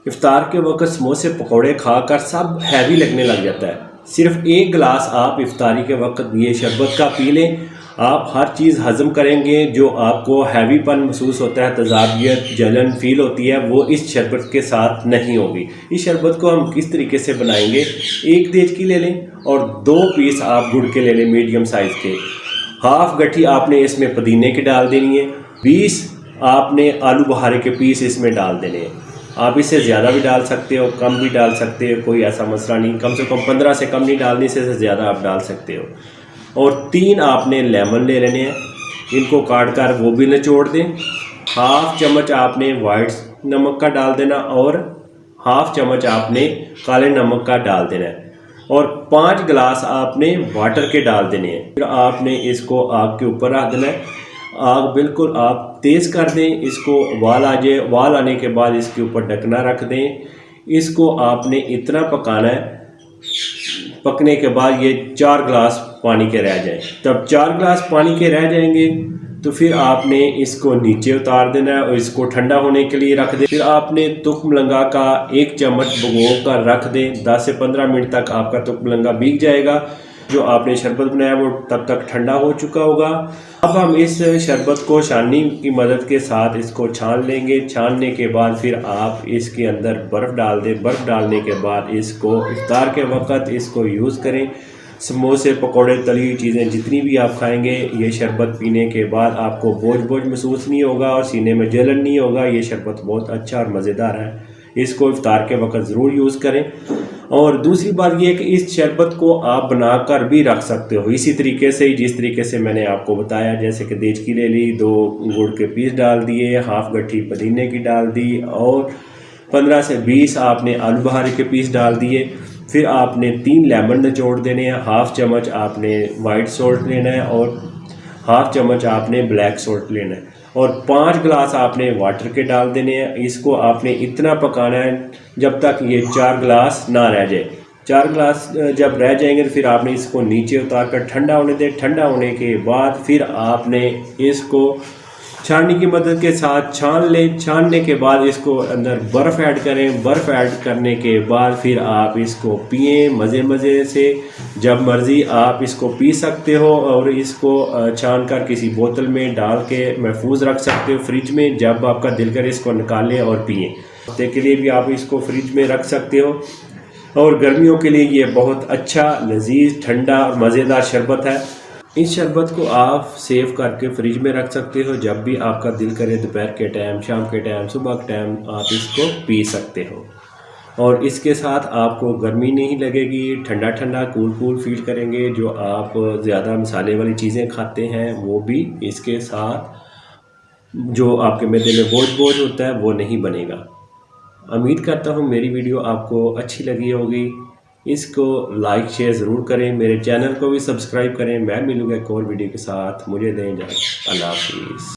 इफ्तार के वक्त समोसे पकौड़े खाकर सब हैवी लगने लग जाता है। सिर्फ एक गिलास आप इफ्तारी के वक्त ये शरबत का पी लें, आप हर चीज़ हज़म करेंगे। जो आपको हैवीपन महसूस होता है, तज़ाबियत, जलन फील होती है, वो इस शरबत के साथ नहीं होगी। इस शरबत को हम किस तरीके से बनाएंगे, एक देचकी ले लें और 2 पीस आप गुड़ के ले लें मीडियम साइज़ के। हाफ गट्ठी आपने इसमें पुदीने की डाल देनी है। 20 आपने आलू बुखारे के पीस इसमें डाल देने हैं। आप इससे ज़्यादा भी डाल सकते हो, कम भी डाल सकते हो, कोई ऐसा मसला नहीं। कम से कम 15 से कम नहीं डालनी, इससे ज़्यादा आप डाल सकते हो। और 3 आपने लेमन ले लेने हैं, इनको काट कर वो भी निचोड़ दें। हाफ चम्मच आपने वाइट नमक का डाल देना और हाफ चम्मच आपने काले नमक का डाल देना है। और 5 गिलास आपने वाटर के डाल देने हैं। फिर आपने इसको आग के ऊपर रख देना है। आग बिल्कुल आप तेज़ कर दें, इसको उबाल आ जाए। उबाल आने के बाद इसके ऊपर ढकना रख दें। इसको आपने इतना पकाना है, पकने के बाद ये 4 गिलास पानी के रह जाए। जब 4 गिलास पानी के रह जाएंगे तो फिर आपने इसको नीचे उतार देना है और इसको ठंडा होने के लिए रख दें। फिर आपने तुख मलंगा का 1 चम्मच भिगो कर रख दें। 10 से 15 मिनट तक आपका तुख मलंगा भीग जाएगा। जो आपने शरबत बनाया वो तब तक ठंडा हो चुका होगा। अब हम इस शरबत को छाननी की मदद के साथ इसको छान लेंगे। छानने के बाद फिर आप इसके अंदर बर्फ़ डाल दें। बर्फ़ डालने के बाद इसको इफ्तार के वक्त इसको यूज़ करें। समोसे, पकौड़े, तली हुई चीज़ें जितनी भी आप खाएंगे, ये शरबत पीने के बाद आपको बोझ महसूस नहीं होगा और सीने में जलन नहीं होगा। ये शरबत बहुत अच्छा और मज़ेदार है, इसको इफ्तार के वक्त ज़रूर यूज़ करें। और दूसरी बात यह है कि इस शरबत को आप बनाकर भी रख सकते हो इसी तरीके से ही, जिस तरीके से मैंने आपको बताया। जैसे कि देचकी ले ली, 2 गुड़ के पीस डाल दिए, हाफ गट्ठी पुदीने की डाल दी और 15 से 20 आपने आलू बुखारे के पीस डाल दिए। फिर आपने 3 लेमन निचोड़ देने हैं। हाफ चम्मच आपने वाइट सॉल्ट लेना है और हाफ चम्मच आपने ब्लैक सॉल्ट लेना है और 5 गिलास आपने वाटर के डाल देने हैं। इसको आपने इतना पकाना है जब तक ये 4 गिलास ना रह जाए। 4 गिलास जब रह जाएंगे तो फिर आपने इसको नीचे उतार कर ठंडा होने दें। ठंडा होने के बाद फिर आपने इसको छाननी की मदद के साथ छान लें। छानने के बाद इसको अंदर बर्फ़ ऐड करें। बर्फ़ ऐड करने के बाद फिर आप इसको पिएं मज़े से। जब मर्ज़ी आप इसको पी सकते हो और इसको छान कर किसी बोतल में डाल के महफूज रख सकते हो फ्रिज में। जब आपका दिल करे इसको निकालें और पिएं। हफ्ते के लिए भी आप इसको फ्रिज में रख सकते हो और गर्मियों के लिए ये बहुत अच्छा, लजीज, ठंडा और मज़ेदार शरबत है। इस शरबत को आप सेव करके फ्रिज में रख सकते हो। जब भी आपका दिल करे, दोपहर के टाइम, शाम के टाइम, सुबह के टाइम, आप इसको पी सकते हो और इसके साथ आपको गर्मी नहीं लगेगी। ठंडा ठंडा कूल फील करेंगे। जो आप ज़्यादा मसाले वाली चीज़ें खाते हैं वो भी इसके साथ, जो आपके मैदे में बोझ होता है, वो नहीं बनेगा। उम्मीद करता हूँ मेरी वीडियो आपको अच्छी लगी होगी। इसको लाइक शेयर ज़रूर करें। मेरे चैनल को भी सब्सक्राइब करें। मैं मिलूँगा एक और वीडियो के साथ। मुझे दें इजाज़त। अल्लाह हाफ़िज़।